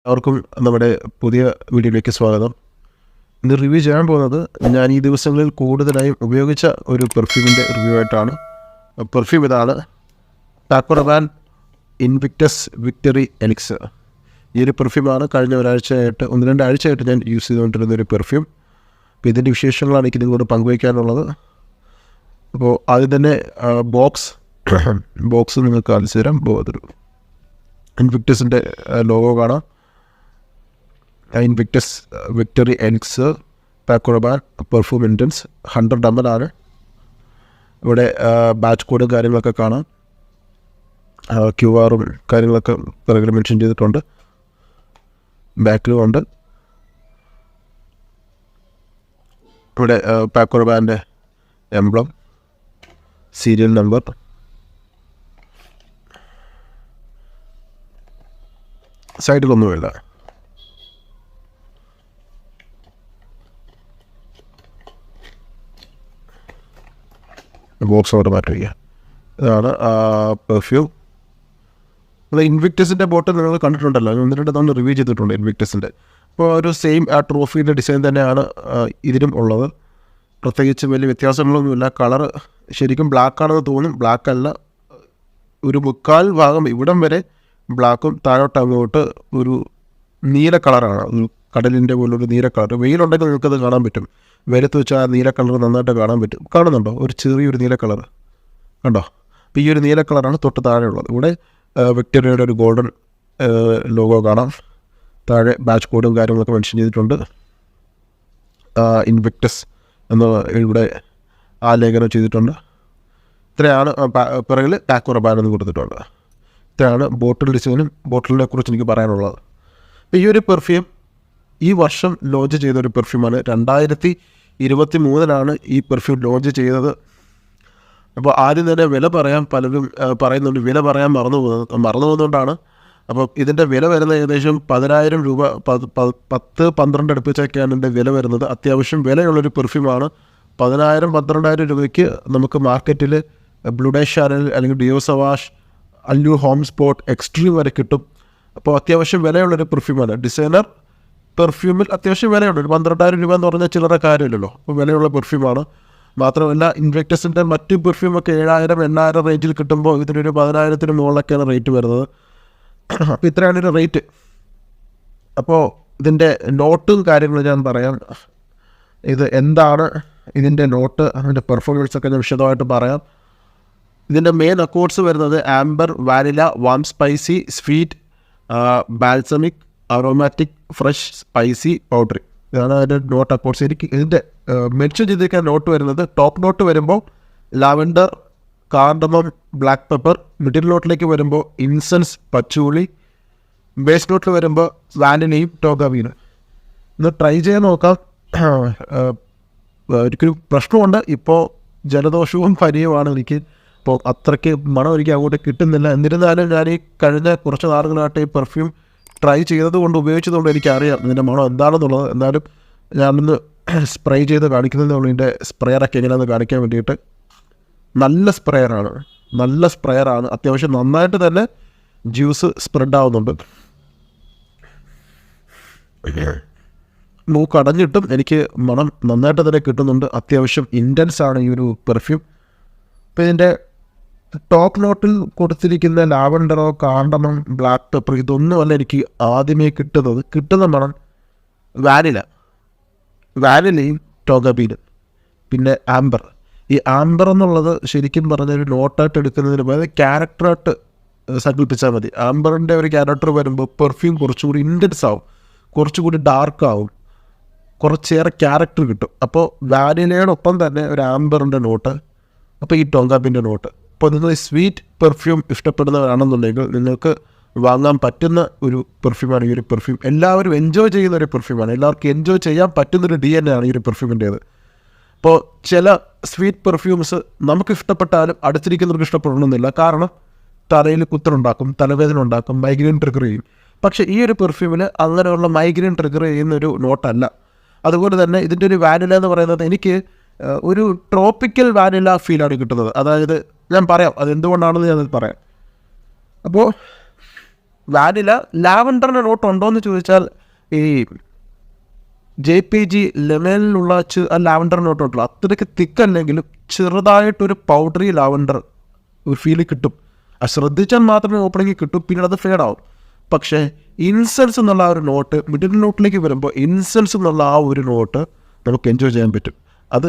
അവർക്കും നമ്മുടെ പുതിയ വീഡിയോയിലേക്ക് സ്വാഗതം. ഇന്ന് റിവ്യൂ ചെയ്യാൻ പോകുന്നത് ഞാൻ ഈ ദിവസങ്ങളിൽ കൂടുതലായും ഉപയോഗിച്ച ഒരു പെർഫ്യൂമിൻ്റെ റിവ്യൂ ആയിട്ടാണ്. പെർഫ്യൂം ഇതാണ്, പാക്കോ റബാൻ ഇൻവിക്ടസ് വിക്ടറി എലിക്സർ. ഈ ഒരു പെർഫ്യൂമാണ് കഴിഞ്ഞ ഒരാഴ്ചയായിട്ട് 1-2 ആഴ്ചയായിട്ട് ഞാൻ യൂസ് ചെയ്തുകൊണ്ടിരുന്ന ഒരു പെർഫ്യൂം. അപ്പോൾ ഇതിൻ്റെ വിശേഷങ്ങളാണ് എനിക്ക് നിങ്ങളോട് പങ്കുവയ്ക്കാനുള്ളത്. അപ്പോൾ ആദ്യം തന്നെ ബോക്സ് നിങ്ങൾക്ക് കാണിച്ചു തരാം. അതൊരു ഇൻവിക്ടസിൻ്റെ ലോഗോ കാണാം. Invictus victory elixir Paco Rabanne perfume intense 100 ml ആണ്. ഇവിടെ ബാച്ച് കോഡും കാര്യങ്ങളൊക്കെ കാണാം. QR കാര്യങ്ങളൊക്കെ പിറകിൽ മെൻഷൻ ചെയ്തിട്ടുണ്ട്. ബാക്കിലും ഉണ്ട്. ഇവിടെ പാക്കോ റബാൻ്റെ എംബ്ലം, സീരിയൽ നമ്പർ, സൈഡിലൊന്നുമില്ല. ബോക്സ് അവിടെ മാറ്റി വയ്ക്കുക. ഇതാണ് പെർഫ്യൂം. അത് ഇൻവിക്ടസിൻ്റെ ബോട്ടിൽ നിങ്ങൾ കണ്ടിട്ടുണ്ടല്ലോ, 1-2 തവണ റിവ്യൂ ചെയ്തിട്ടുണ്ട് ഇൻവിക്ടസിൻ്റെ. അപ്പോൾ ഒരു സെയിം ട്രോഫീൻ്റെ ഡിസൈൻ തന്നെയാണ് ഇതിലും ഉള്ളത്. പ്രത്യേകിച്ച് വലിയ വ്യത്യാസങ്ങളൊന്നുമില്ല. കളറ് ശരിക്കും ബ്ലാക്കാണെന്ന് തോന്നും, ബ്ലാക്ക് അല്ല. ഒരു 3/4 ഭാഗം ഇവിടം വരെ ബ്ലാക്കും താഴോട്ട് അങ്ങോട്ട് ഒരു നീല കളറാണ്. ഒരു കടലിൻ്റെ പോലൊരു നീല കളർ. വെയിലുണ്ടെങ്കിൽ നിങ്ങൾക്കത് കാണാൻ പറ്റും. വെയിലത്ത് വെച്ചാൽ ആ നീല കളർ നന്നായിട്ട് കാണാൻ പറ്റും. കാണുന്നുണ്ടോ? ഒരു ചെറിയൊരു നീല കളർ കണ്ടോ? അപ്പോൾ ഈ ഒരു നീല കളറാണ് തൊട്ട് താഴെയുള്ളത്. ഇവിടെ വിക്ടോറിയയുടെ ഒരു ഗോൾഡൻ ലോഗോ കാണാം. താഴെ ബാച്ച് കോഡും കാര്യങ്ങളൊക്കെ മെൻഷൻ ചെയ്തിട്ടുണ്ട്. ഇൻവിക്ടസ് എന്ന് ഇവിടെ ലേഖനം ചെയ്തിട്ടുണ്ട്. ഇത്രയാണ് പിറകിൽ പാക്കോ റബാൻ എന്ന് കൊടുത്തിട്ടുണ്ട്. ഇത്രയാണ് ബോട്ടിൽ ഡിസൈനും ബോട്ടിലിനെ കുറിച്ച് എനിക്ക് പറയാനുള്ളത്. അപ്പോൾ ഈ ഒരു പെർഫ്യൂം ഈ വർഷം ലോഞ്ച് ചെയ്തൊരു പെർഫ്യൂമാണ്. 2023 ഈ പെർഫ്യൂം ലോഞ്ച് ചെയ്തത്. അപ്പോൾ ആദ്യം തന്നെ വില പറയാൻ പലരും പറയുന്നുണ്ട്, വില പറയാൻ മറന്നു പോകുന്നതുകൊണ്ടാണ്. അപ്പോൾ ഇതിൻ്റെ വില വരുന്നത് ഏകദേശം 10,000 രൂപ, 10-12 അടുപ്പിച്ചൊക്കെയാണ് ഇതിൻ്റെ വില വരുന്നത്. അത്യാവശ്യം വിലയുള്ളൊരു പെർഫ്യൂമാണ്. 10,000-12,000 രൂപയ്ക്ക് നമുക്ക് മാർക്കറ്റിൽ ബ്ലൂ ഡേ ഷാനൽ അല്ലെങ്കിൽ Dior Sauvage, Allure Homme Sport, extreme വരെ കിട്ടും. അപ്പോൾ അത്യാവശ്യം വിലയുള്ളൊരു പെർഫ്യൂമാണ്. ഡിസൈനർ പെർഫ്യൂമിൽ അത്യാവശ്യം വിലയുണ്ട്. ഒരു 12,000 രൂപ എന്ന് പറഞ്ഞാൽ ചില്ലറ കാര്യമില്ലല്ലോ. അപ്പോൾ വിലയുള്ള പെർഫ്യൂമാണ്. മാത്രമല്ല ഇൻവിക്ടസിൻ്റെ മറ്റ് പെർഫ്യൂമൊക്കെ 7,000-8,000 റേഞ്ചിൽ കിട്ടുമ്പോൾ ഇതിനൊരു 10,000-ന് മുകളിലൊക്കെയാണ് റേറ്റ് വരുന്നത്. അപ്പോൾ ഇത്രയാണ് ഒരു റേറ്റ്. അപ്പോൾ ഇതിൻ്റെ നോട്ടും കാര്യങ്ങളും ഞാൻ പറയാം. ഇത് എന്താണ് ഇതിൻ്റെ നോട്ട്, അതിൻ്റെ പെർഫോമൻസൊക്കെ ഞാൻ വിശദമായിട്ട് പറയാം. ഇതിൻ്റെ മെയിൻ അക്കോർഡ്സ് വരുന്നത് amber, vanilla, warm spicy, sweet, balsamic, aromatic, fresh, spicy, powdery. ഇതാണ് അതിൻ്റെ നോട്ട് അക്കോർഡ്സ്. എനിക്ക് ഇതിൻ്റെ മെൻഷൻ ചെയ്തിരിക്കാൻ നോട്ട് വരുന്നത്, ടോപ്പ് നോട്ട് വരുമ്പോൾ lavender, cardamom, black pepper. Middle നോട്ടിലേക്ക് വരുമ്പോൾ ഇൻസെൻസ്, പച്ചൂളി. ബേസ് നോട്ടിൽ വരുമ്പോൾ വാനിലയും ടോഗാവീനും. ഒന്ന് ട്രൈ ചെയ്യാൻ നോക്കാം. എനിക്കൊരു പ്രശ്നമുണ്ട്, ഇപ്പോൾ ജലദോഷവും പനിയുമാണ് എനിക്ക്. അപ്പോൾ അത്രയ്ക്ക് മണം എനിക്ക് അങ്ങോട്ട് കിട്ടുന്നില്ല. എന്നിരുന്നാലും ഞാൻ ഈ കഴിഞ്ഞ കുറച്ച് നാളുകളായിട്ട് ഈ പെർഫ്യൂം ട്രൈ ചെയ്തതുകൊണ്ട് ഉപയോഗിച്ചതുകൊണ്ട് എനിക്കറിയാം ഇതിൻ്റെ മണം എന്താണെന്നുള്ളത്. എന്നാലും ഞാനൊന്ന് സ്പ്രേ ചെയ്ത് കാണിക്കുന്നതേ ഉള്ളൂ. ഇതിൻ്റെ സ്പ്രെയറൊക്കെ എങ്ങനെയാണെന്ന് കാണിക്കാൻ വേണ്ടിയിട്ട്. നല്ല സ്പ്രെയറാണ്. അത്യാവശ്യം നന്നായിട്ട് തന്നെ ജ്യൂസ് സ്പ്രെഡ് ആവുന്നുണ്ട്. മൂക്കടഞ്ഞിട്ടും എനിക്ക് മണം നന്നായിട്ട് തന്നെ കിട്ടുന്നുണ്ട്. അത്യാവശ്യം ഇൻറ്റൻസ് ആണ് ഈ ഒരു പെർഫ്യൂം. അപ്പോൾ ഇതിൻ്റെ ടോപ്പ് നോട്ടിൽ കൊടുത്തിരിക്കുന്ന ലാവൻഡറോ, കാർഡമം, ബ്ലാക്ക് പെപ്പർ ഇതൊന്നുമല്ല എനിക്ക് ആദ്യമേ കിട്ടുന്ന മണം വാനിലയും ടോഗബീനും പിന്നെ ആംബർ. ഈ ആംബർ എന്നുള്ളത് ശരിക്കും പറഞ്ഞൊരു നോട്ടായിട്ട് എടുക്കുന്നതിന് പകരം ക്യാരക്ടറായിട്ട് സങ്കല്പിച്ചാൽ മതി. ആംബറിൻ്റെ ഒരു ക്യാരക്ടർ വരുമ്പോൾ പെർഫ്യൂം കുറച്ചുകൂടി ഇൻറ്റൻസ് ആവും, കുറച്ചുകൂടി ഡാർക്ക് ആവും, കുറച്ചേറെ ക്യാരക്ടർ കിട്ടും. അപ്പോൾ വാനിലയോടൊപ്പം തന്നെ ഒരു ആംബറിൻ്റെ നോട്ട്, അപ്പോൾ ഈ ടോഗാബിൻ്റെ നോട്ട്. അപ്പോൾ നിങ്ങൾ സ്വീറ്റ് പെർഫ്യൂം ഇഷ്ടപ്പെടുന്നവരാണെന്നുണ്ടെങ്കിൽ നിങ്ങൾക്ക് വാങ്ങാൻ പറ്റുന്ന ഒരു പെർഫ്യൂമാണ് ഈ ഒരു പെർഫ്യൂം. എല്ലാവരും എൻജോയ് ചെയ്യുന്ന ഒരു പെർഫ്യൂമാണ്. എല്ലാവർക്കും എൻജോയ് ചെയ്യാൻ പറ്റുന്നൊരു DNA ആണ് ഈ ഒരു പെർഫ്യൂമിൻ്റേത്. അപ്പോൾ ചില സ്വീറ്റ് പെർഫ്യൂംസ് നമുക്ക് ഇഷ്ടപ്പെട്ടാലും അടുത്തിരിക്കുന്നവർക്ക് ഇഷ്ടപ്പെടണമെന്നില്ല. കാരണം തലയിൽ കുത്തലുണ്ടാക്കും, തലവേദന ഉണ്ടാക്കും, മൈഗ്രെയിൻ ട്രിഗർ ചെയ്യും. പക്ഷേ ഈ ഒരു പെർഫ്യൂമിൽ അങ്ങനെയുള്ള മൈഗ്രെയിൻ ട്രിഗർ ചെയ്യുന്നൊരു നോട്ടല്ല. അതുപോലെ തന്നെ ഇതിൻ്റെ ഒരു വാനില എന്ന് പറയുന്നത് എനിക്ക് ഒരു ട്രോപ്പിക്കൽ വാനില ഫീലാണ് കിട്ടുന്നത്. അതായത് ഞാൻ പറയാം അതെന്തുകൊണ്ടാണെന്ന് ഞാൻ പറയാം. അപ്പോൾ വാനില ലാവൻഡറിൻ്റെ നോട്ട് ഉണ്ടോ എന്ന് ചോദിച്ചാൽ ഈ JPG ലെമനിലുള്ള ലാവൻഡർ നോട്ട് ഉണ്ടല്ലോ അത്രയ്ക്ക് തിക്കല്ലെങ്കിലും ചെറുതായിട്ടൊരു പൗഡറി ലാവൻഡർ ഒരു ഫീൽ കിട്ടും. അത് ശ്രദ്ധിച്ചാൽ മാത്രമേ ഓപ്പണിങ് കിട്ടും, പിന്നീട് അത് ഫേഡാവും. പക്ഷേ ഇൻസെൻസ് എന്നുള്ള ആ ഒരു നോട്ട് മിഡിൽ നോട്ടിലേക്ക് വരുമ്പോൾ ഇൻസെൻസ് എന്നുള്ള ആ ഒരു നോട്ട് നമുക്ക് എൻജോയ് ചെയ്യാൻ പറ്റും. അത്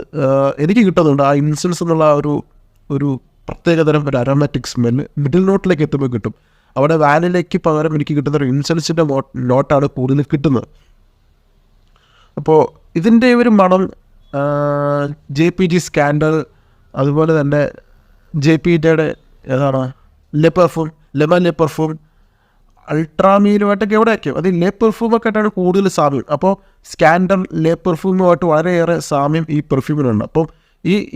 എനിക്ക് കിട്ടുന്നുണ്ട്. ആ ഇൻസെൻസ് എന്നുള്ള ആ ഒരു പ്രത്യേകതരം ഒരു അരോമാറ്റിക് സ്മെല്ല് മിഡിൽ നോട്ടിലേക്ക് എത്തുമ്പോൾ കിട്ടും. അവിടെ വാനിലയ്ക്ക് പകരം എനിക്ക് കിട്ടുന്ന ഒരു ഇൻസെൻസിൻ്റെ നോട്ടാണ് കൂടുതൽ കിട്ടുന്നത്. അപ്പോൾ ഇതിൻ്റെ ഒരു മണം JPG സ്കാൻഡൽ, അതുപോലെ തന്നെ JPGയുടെ ഏതാണ് ലെമൻ ലെ പെർഫ്യൂം, അൾട്രാമീലുമായിട്ടൊക്കെ എവിടെയൊക്കെയോ അത് ലെ പെർഫ്യൂമൊക്കെ ആയിട്ടാണ് കൂടുതൽ സാമ്യം. അപ്പോൾ സ്കാൻഡൽ ലെ പെർഫ്യൂമുമായിട്ട് വളരെയേറെ സാമ്യം ഈ പെർഫ്യൂമിനുണ്ട്. അപ്പം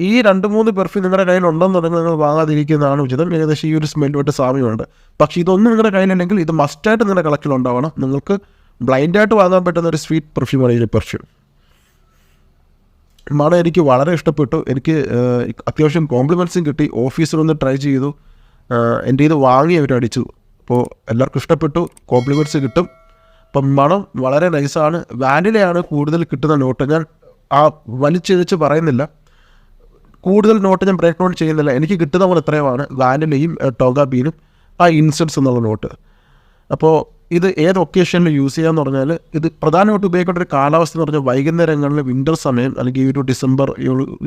ഈ 2-3 പെർഫ്യൂം നിങ്ങളുടെ കയ്യിലുണ്ടെന്നുണ്ടെങ്കിൽ നിങ്ങൾ വാങ്ങാതിരിക്കുന്നതാണ് ഉചിതം. ഏകദേശം ഈ ഒരു സ്മെല്ലുമായിട്ട് സാമ്യമുണ്ട്. പക്ഷേ ഇതൊന്നും നിങ്ങളുടെ കയ്യിലുണ്ടെങ്കിൽ ഇത് മസ്റ്റായിട്ട് നിങ്ങളുടെ കളക്ഷൻ ഉണ്ടാവണം. നിങ്ങൾക്ക് ബ്ലൈൻഡായിട്ട് വാങ്ങാൻ പറ്റുന്ന ഒരു സ്വീറ്റ് പെർഫ്യൂമാണ് ഈ പെർഫ്യൂം. മണം എനിക്ക് വളരെ ഇഷ്ടപ്പെട്ടു. എനിക്ക് അത്യാവശ്യം കോംപ്ലിമെൻറ്റ്സും കിട്ടി. ഓഫീസിലൊന്ന് ട്രൈ ചെയ്തു, എൻ്റെ ഇത് വാങ്ങി അവരടിച്ചു. അപ്പോൾ എല്ലാവർക്കും ഇഷ്ടപ്പെട്ടു, കോംപ്ലിമെൻറ്റ്സ് കിട്ടും. അപ്പം മണം വളരെ നൈസാണ്. വാനിലയാണ് കൂടുതൽ കിട്ടുന്ന നോട്ട്. ഞാൻ ആ വലിച്ചിഴച്ച് പറയുന്നില്ല, കൂടുതൽ നോട്ട് ഞാൻ ബ്രേക്ക് ഡൗൺ ചെയ്യുന്നില്ല. എനിക്ക് കിട്ടുന്ന പോലെ ഇത്രയുമാണ് വാനിലയും ടോഗ ബീനും ആ ഇൻസെൻസ് എന്നുള്ള നോട്ട്. അപ്പോൾ ഇത് ഏത് ഒക്കേഷനിൽ യൂസ് ചെയ്യാമെന്ന് പറഞ്ഞാൽ ഇത് പ്രധാനമായിട്ട് ഉപയോഗിക്കേണ്ട ഒരു കാലാവസ്ഥ എന്ന് പറഞ്ഞാൽ വൈകുന്നേരങ്ങളിൽ വിൻ്റർ സമയം അല്ലെങ്കിൽ ഈ ഒരു ഡിസംബർ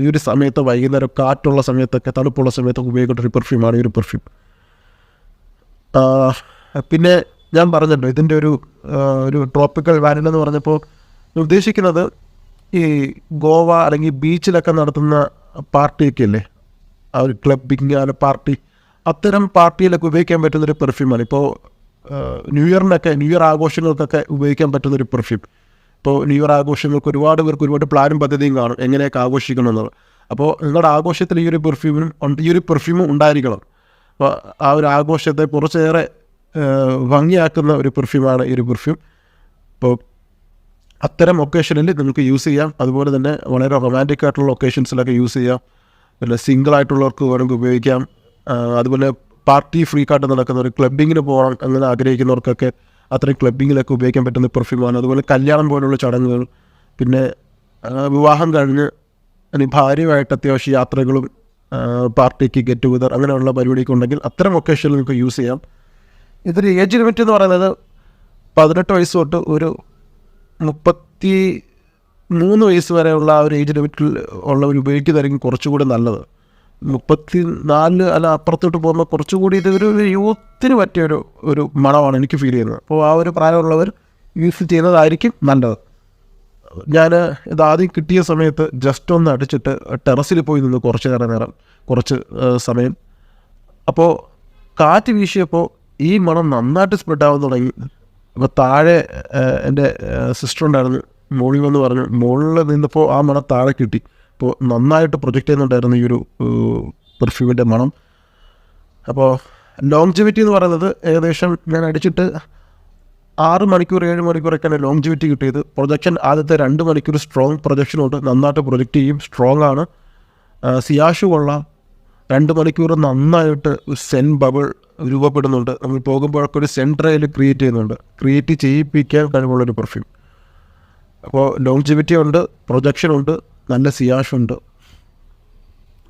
ഈ ഒരു സമയത്ത് വൈകുന്നേരം കാറ്റുള്ള സമയത്തൊക്കെ തണുപ്പുള്ള സമയത്തൊക്കെ ഉപയോഗിക്കേണ്ട ഒരു പെർഫ്യൂമാണ് ഈ ഒരു പെർഫ്യൂം. പിന്നെ ഞാൻ പറഞ്ഞല്ലോ ഇതിൻ്റെ ഒരു ട്രോപ്പിക്കൽ വാനില എന്ന് പറഞ്ഞപ്പോൾ ഉദ്ദേശിക്കുന്നത് ഈ ഗോവ അല്ലെങ്കിൽ ബീച്ചിലൊക്കെ നടത്തുന്ന പാർട്ടിയൊക്കെ അല്ലേ, ആ ഒരു ക്ലബിങ് ആ പാർട്ടി, അത്തരം പാർട്ടിയിലൊക്കെ ഉപയോഗിക്കാൻ പറ്റുന്നൊരു പെർഫ്യൂമാണ്. ഇപ്പോൾ ന്യൂ ഇയർ ആഘോഷങ്ങൾക്കൊക്കെ ഉപയോഗിക്കാൻ പറ്റുന്നൊരു പെർഫ്യൂം. ഇപ്പോൾ ന്യൂ ഇയർ ആഘോഷങ്ങൾക്ക് ഒരുപാട് പേർക്ക് ഒരുപാട് പ്ലാനും പദ്ധതിയും കാണും എങ്ങനെയൊക്കെ ആഘോഷിക്കണം എന്നുള്ളത്. അപ്പോൾ നിങ്ങളുടെ ആഘോഷത്തിൽ ഈ ഒരു പെർഫ്യൂമും ഉണ്ടായിരിക്കണം. അപ്പോൾ ആ ഒരു ആഘോഷത്തെ കുറച്ചേറെ ഭംഗിയാക്കുന്ന ഒരു പെർഫ്യൂമാണ് ഈ ഒരു പെർഫ്യൂം. അപ്പോൾ അത്തരം ഒക്കേഷനിൽ നിങ്ങൾക്ക് യൂസ് ചെയ്യാം. അതുപോലെ തന്നെ വളരെ റൊമാൻറ്റിക് ആയിട്ടുള്ള ഒക്കേഷൻസിലൊക്കെ യൂസ് ചെയ്യാം. പിന്നെ സിംഗിളായിട്ടുള്ളവർക്ക് വേണമെങ്കിൽ ഉപയോഗിക്കാം. അതുപോലെ പാർട്ടി ഫ്രീക്കായിട്ട് നടക്കുന്ന ഒരു ക്ലബിങ്ങിന് പോകാൻ അങ്ങനെ ആഗ്രഹിക്കുന്നവർക്കൊക്കെ അത്രയും ക്ലബിങ്ങിലൊക്കെ ഉപയോഗിക്കാൻ പറ്റുന്ന പെർഫ്യൂമാണ്. അതുപോലെ കല്യാണം പോലുള്ള ചടങ്ങുകൾ, പിന്നെ വിവാഹം കഴിഞ്ഞ് അല്ലെങ്കിൽ ഭാര്യയുമായിട്ട് അത്യാവശ്യ യാത്രകളും പാർട്ടിക്ക് ഗെറ്റ് ടുഗദർ അങ്ങനെയുള്ള പരിപാടിയൊക്കെ ഉണ്ടെങ്കിൽ അത്തരം ഒക്കേഷനിൽ നിങ്ങൾക്ക് യൂസ് ചെയ്യാം. ഇതൊരു ഏജ് ലിമിറ്റ് എന്ന് പറയുന്നത് 18 വയസ്സ് തൊട്ട് ഒരു 33 വയസ്സ് വരെയുള്ള ആ ഒരു ഏജ് ലിമിറ്റിൽ ഉള്ളവർ ഉപയോഗിക്കുന്നതായിരിക്കും കുറച്ചുകൂടി നല്ലത്. 34 അല്ല അപ്പുറത്തോട്ട് പോകുമ്പോൾ കുറച്ചുകൂടി ഇത് ഒരു യൂത്തിന് പറ്റിയൊരു മണമാണ് എനിക്ക് ഫീൽ ചെയ്യുന്നത്. അപ്പോൾ ആ ഒരു പ്രായമുള്ളവർ യൂസ് ചെയ്യുന്നതായിരിക്കും നല്ലത്. ഞാൻ ഇതാദ്യം കിട്ടിയ സമയത്ത് ജസ്റ്റ് ഒന്ന് അടിച്ചിട്ട് ടെറസിൽ പോയി നിന്ന് കുറച്ച് സമയം. അപ്പോൾ കാറ്റ് വീശിയപ്പോൾ ഈ മണം നന്നായിട്ട് സ്പ്രെഡ് ആവാൻ തുടങ്ങി. അപ്പോൾ താഴെ എൻ്റെ സിസ്റ്റർ ഉണ്ടായിരുന്നു, മോളിൽ വന്ന് പറഞ്ഞു, മുകളിൽ നിന്നപ്പോൾ ആ മണം താഴെ കിട്ടി. അപ്പോൾ നന്നായിട്ട് പ്രൊജക്റ്റ് ചെയ്യുന്നുണ്ടായിരുന്നു ഈ ഒരു പെർഫ്യൂമിൻ്റെ മണം. അപ്പോൾ ലോങ്ജിവിറ്റി എന്ന് പറയുന്നത് ഏകദേശം ഞാൻ അടിച്ചിട്ട് 6 മണിക്കൂർ 7 മണിക്കൂറൊക്കെയാണ് ലോങ്ജിവിറ്റി കിട്ടിയത്. പ്രൊജക്ഷൻ ആദ്യത്തെ 2 മണിക്കൂർ സ്ട്രോങ് പ്രൊജക്ഷനുണ്ട്, നന്നായിട്ട് പ്രൊജക്റ്റ് ചെയ്യും, സ്ട്രോങ് ആണ്. സിയാഷു കൊള്ളാം. 2 മണിക്കൂർ നന്നായിട്ട് ഒരു സെൻ ബബിൾ രൂപപ്പെടുന്നുണ്ട്. നമ്മൾ പോകുമ്പോഴൊക്കെ ഒരു സെൻ ട്രയൽ ക്രിയേറ്റ് ചെയ്യിപ്പിക്കാൻ കഴിവുള്ളൊരു പെർഫ്യൂം. അപ്പോൾ ലോങ്ജിവിറ്റി ഉണ്ട്, പ്രൊജക്ഷനുണ്ട്, നല്ല സിയാഷുണ്ട്.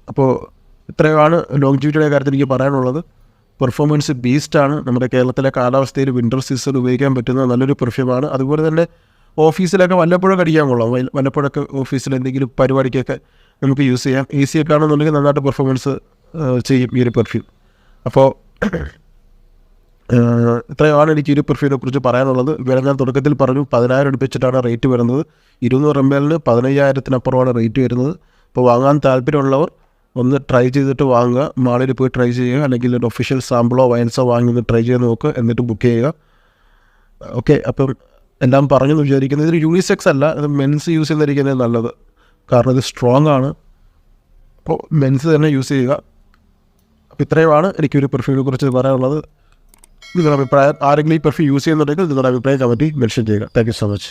അപ്പോൾ ഇത്രയുമാണ് ലോങ്ജിവിറ്റിയുടെ കാര്യത്തിൽ എനിക്ക് പറയാനുള്ളത്. പെർഫോമൻസ് ബീസ്റ്റാണ്. നമ്മുടെ കേരളത്തിലെ കാലാവസ്ഥയിൽ വിൻ്റർ സീസൺ ഉപയോഗിക്കാൻ പറ്റുന്ന നല്ലൊരു പെർഫ്യൂമാണ്. അതുപോലെ തന്നെ ഓഫീസിലൊക്കെ വല്ലപ്പോഴൊക്കെ അടിക്കാൻ കൊള്ളാം. വല്ലപ്പോഴൊക്കെ ഓഫീസിൽ എന്തെങ്കിലും പരിപാടിക്കൊക്കെ നമുക്ക് യൂസ് ചെയ്യാം. AC ഒക്കെ ആണെന്നുണ്ടെങ്കിൽ നന്നായിട്ട് പെർഫോമൻസ് ചെയ്യും ഈ ഒരു പെർഫ്യൂം. അപ്പോൾ ഇത്രയാണ് എനിക്ക് ഈ ഒരു പെർഫ്യൂമിനെ കുറിച്ച് പറയാനുള്ളത്. വില ഞാൻ തുടക്കത്തിൽ പറഞ്ഞു 10,000 അടുപ്പിച്ചിട്ടാണ് റേറ്റ് വരുന്നത്. 200 ml 15,000-ന് റേറ്റ് വരുന്നത്. അപ്പോൾ വാങ്ങാൻ താല്പര്യമുള്ളവർ ഒന്ന് ട്രൈ ചെയ്തിട്ട് വാങ്ങുക. മാളിൽ പോയി ട്രൈ ചെയ്യുക, അല്ലെങ്കിൽ ഒരു ഒഫീഷ്യൽ സാമ്പിളോ വൈൻസോ വാങ്ങി ഒന്ന് ട്രൈ ചെയ്ത് നോക്കുക, എന്നിട്ട് ബുക്ക് ചെയ്യുക. ഓക്കെ, അപ്പം എല്ലാം പറഞ്ഞെന്ന് വിചാരിക്കുന്നത്. ഇതൊരു യൂണിസെക്സ് അല്ല, ഇത് മെൻസ് യൂസ് ചെയ്യുന്നതായിരിക്കുന്നത് നല്ലത്. കാരണം ഇത് സ്ട്രോങ് ആണ്. അപ്പോൾ മെൻസ് തന്നെ യൂസ് ചെയ്യുക. അപ്പോൾ ഇത്രയുമാണ് എനിക്കൊരു പെർഫ്യൂമിനെ കുറിച്ച് പറയാനുള്ളത്. നിങ്ങളുടെ അഭിപ്രായം, ആരെങ്കിലും ഈ പെർഫ്യൂം യൂസ് ചെയ്യുന്നുണ്ടെങ്കിൽ നിങ്ങളുടെ അഭിപ്രായം കമൻറ്റിൽ മെൻഷൻ ചെയ്യുക. Thank you so much.